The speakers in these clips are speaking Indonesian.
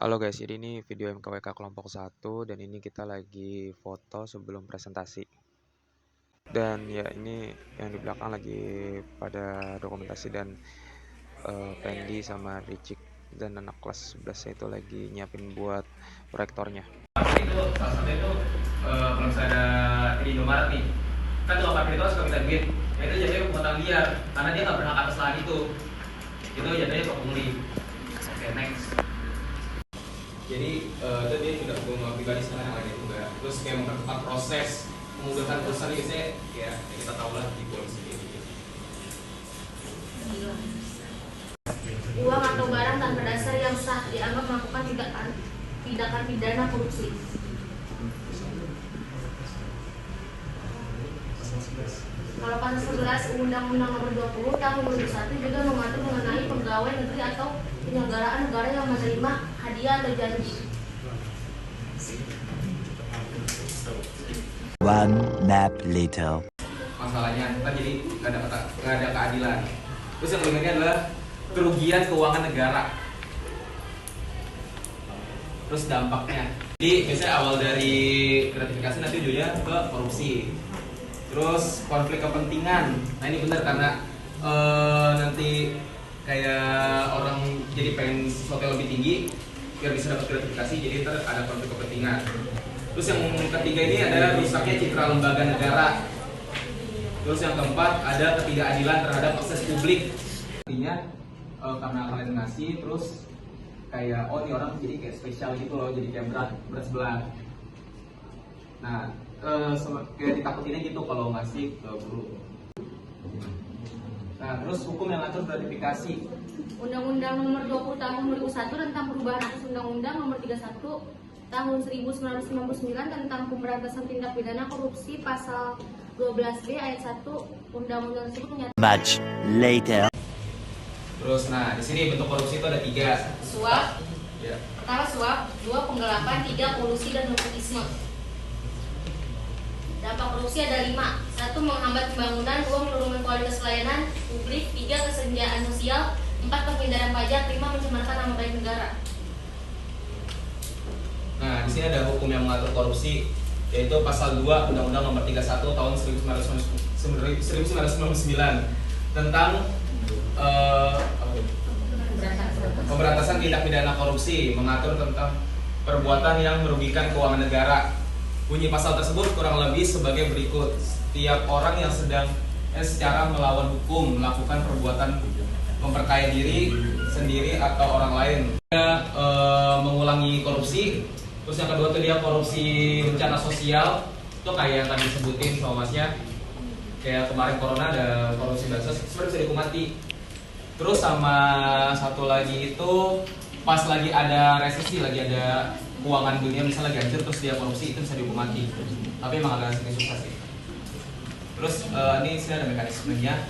Halo guys, jadi ini video MKWK kelompok 1 dan ini kita lagi foto sebelum presentasi. Dan ya ini yang di belakang lagi pada dokumentasi dan Pendi sama Ricik dan anak kelas 11 itu lagi nyiapin buat proyektornya. Itu salah satu itu kalau misalnya ada di Indomaret nih, kan tukang parkir itu suka minta duit. Ya itu jadinya pungutan liar karena dia nggak berhak atas lahan itu jadinya ke pungli. Oke, next. Jadi itu dia tidak hubungan pribadi sama yang lain itu enggak. Terus kayak mempercepat proses memudahkan perusahaan biasanya ya kita tahu lah di polisi ini. Uang atau barang tanpa dasar yang sah dianggap melakukan tindakan pidana korupsi. Kalau pasal 11 Undang-Undang Nomor 20 Tahun 2001 juga mengatur mengenai pegawai negeri atau penyelenggaraan negara yang menerima hadiah atau janji. One nap later. Masalahnya kan jadi nggak ada keadilan. Terus yang berikutnya adalah kerugian keuangan negara. Terus dampaknya. Jadi biasanya awal dari gratifikasi nanti ujungnya ke korupsi. Terus konflik kepentingan. Nah ini benar karena nanti kayak orang jadi pengen sesuatu yang lebih tinggi biar bisa dapat gratifikasi, jadi ada konflik kepentingan. Terus yang ketiga ini ada rusaknya citra lembaga negara. Terus yang keempat ada ketidakadilan terhadap akses publik. Artinya karena kalian ngasih terus kayak oh ini orang jadi kayak spesial gitu loh, jadi kayak berat sebelah. Nah kayak ditakutinnya gitu kalau ngasih ke guru. Nah terus hukum yang ngatur gratifikasi. Undang-Undang Nomor 20 Tahun 2001 tentang perubahan atas Undang-Undang Nomor 31 Tahun 1999 tentang pemberantasan tindak pidana korupsi pasal 12B ayat 1 undang-undang tersebut menyatakan Much later. Terus nah di sini bentuk korupsi itu ada 3. suap. Ya. Pertama suap, 2 penggelapan, 3 kolusi dan nepotisme. Dampak korupsi ada 5. 1 menghambat pembangunan, 2 menurunkan kualitas pelayanan publik, 3 kesenjangan sosial, 4 penghindaran pajak, 5 mencemarkan nama baik negara. Nah, di sini ada hukum yang mengatur korupsi, yaitu pasal 2 Undang-Undang Nomor 31 Tahun 1999 tentang pemberantasan tindak pidana korupsi, mengatur tentang perbuatan yang merugikan keuangan negara. Bunyi pasal tersebut kurang lebih sebagai berikut: setiap orang yang secara melawan hukum melakukan perbuatan memperkaya diri sendiri atau orang lain, dia mengulangi korupsi. Terus yang kedua tuh dia korupsi bencana sosial, itu kayak yang tadi disebutin sama masnya, kayak kemarin corona ada korupsi bansos, sebenarnya bisa dihukum mati. Terus sama satu lagi itu pas lagi ada resesi, lagi ada keuangan dunia misalnya lagi hancur terus dia korupsi, itu bisa dihukum mati. Tapi emang agak sedikit susah sih. Terus ini sini ada mekanismenya.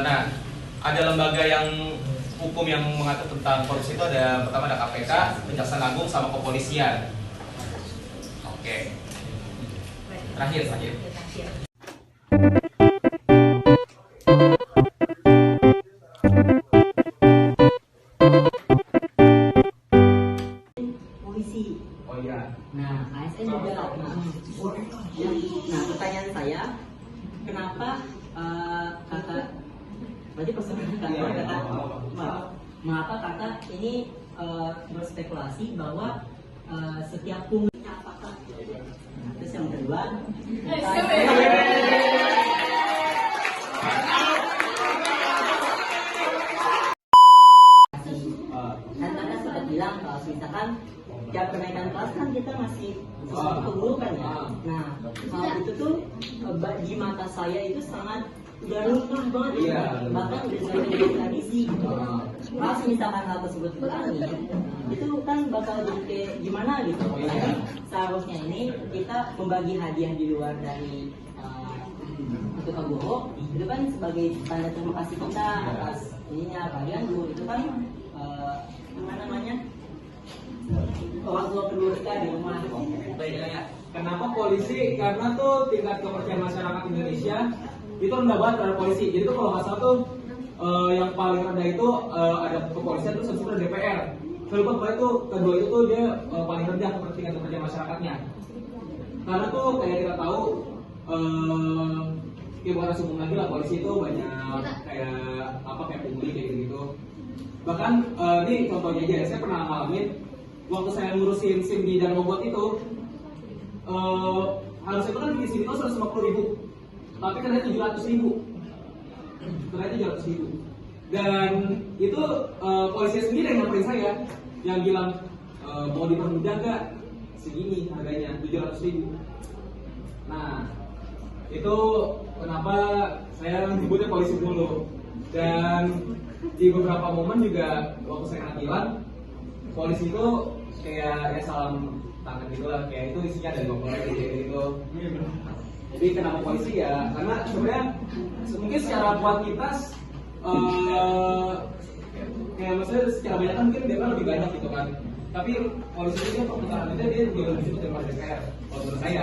Nah, ada lembaga yang hukum yang mengatur tentang korupsi itu ada, pertama ada KPK, Kejaksaan Agung, sama Kepolisian. Oke. Terakhir. Polisi. Oh iya. Nah, ASN juga. Nah, pertanyaan saya, kenapa kakak? Berarti persoalan kakak, mengapa kakak ini berspekulasi bahwa setiap punglinya apakah? Nah, terus yang kedua, kan kakak sempat bilang kalau misalkan tiap kenaikan kelas kan kita masih sesuatu keburukan ya. Nah, hal itu tuh di mata saya itu sangat udah runtuh banget, bahkan udah sampai jadi tradisi. Kalau misalkan hal tersebut diulangi, itu kan bakal jadi kayak gimana gitu. Jadi seharusnya ini kita membagi hadiah di luar dari untuk Kak Guru, itu kan sebagai tanda terima kasih kita atas ininya kalian Bu, itu kan apa namanya, orang tua kedua kita di rumah. Kenapa polisi? Karena tuh tingkat kepercayaan masyarakat Indonesia itu rendah banget terhadap polisi. Jadi tuh kalau nggak salah tuh yang paling rendah itu ada kepolisian, terus habis itu ada DPR. saya lupa pokoknya tuh kedua itu tuh dia paling rendah kepentingan pekerja masyarakatnya. Karena tuh kayak kita tahu kayak bukan langsung lagi lah, polisi itu banyak kayak apa kayak pungli kayak gitu. Bahkan ini contohnya aja, saya pernah ngalamin waktu saya ngurusin SIM di Dana Mogot itu, harusnya itu kan bikin SIM itu 150.000, tapi ternyata 700.000. Dan itu polisi sendiri yang nyamperin saya, yang bilang mau dipermudah nggak, segini harganya 700.000. Nah itu kenapa saya menyebutnya polisi mulu. Dan di beberapa momen juga waktu saya ngatilan, polisi itu kayak ya salam tangan gitu lah, kayak itu isinya dari korek gitu. Jadi kenapa polisi ya? Karena sebenarnya mungkin secara kuantitas kayak maksudnya secara banyak kan mungkin dia kan lebih banyak gitu kan. Tapi polisi itu perputaran dia lebih cepat daripada DPR kalau menurut saya.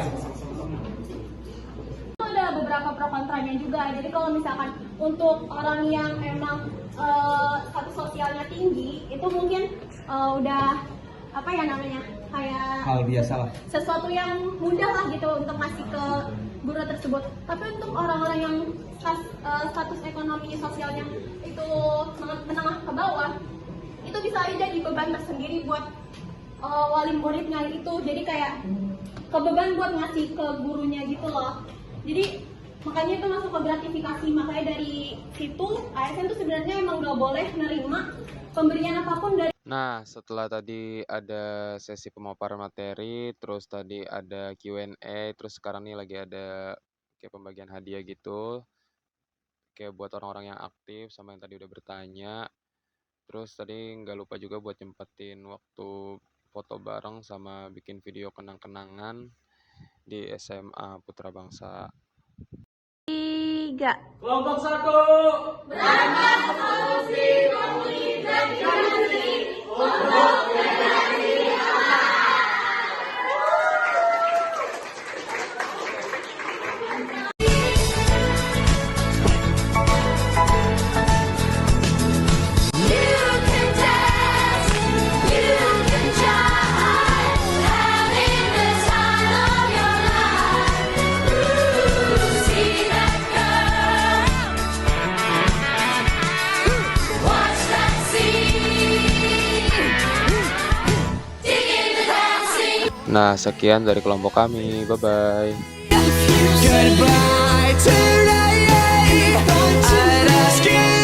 Ada beberapa pro kontranya juga. Jadi kalau misalkan untuk orang yang emang status sosialnya tinggi, itu mungkin udah apa ya namanya, kayak Hal biasa lah. sesuatu yang mudah lah gitu untuk ngasih ke guru tersebut. Tapi untuk orang-orang yang status ekonomi sosialnya itu menengah ke bawah, itu bisa aja jadi beban tersendiri buat wali muridnya itu. Jadi kayak kebeban buat ngasih ke gurunya gitu loh. Jadi makanya itu masuk ke gratifikasi. Makanya dari situ ASN tuh sebenarnya emang nggak boleh nerima pemberian apapun dari. Nah, setelah tadi ada sesi pemaparan materi, terus tadi ada Q&A, terus sekarang nih lagi ada kayak pembagian hadiah gitu, kayak buat orang-orang yang aktif sama yang tadi udah bertanya. Terus tadi nggak lupa juga buat nyempetin waktu foto bareng sama bikin video kenang-kenangan di SMA Putra Bangsa. Kelompok 1 Nah, sekian dari kelompok kami. Bye-bye. Goodbye to life. I'd ask you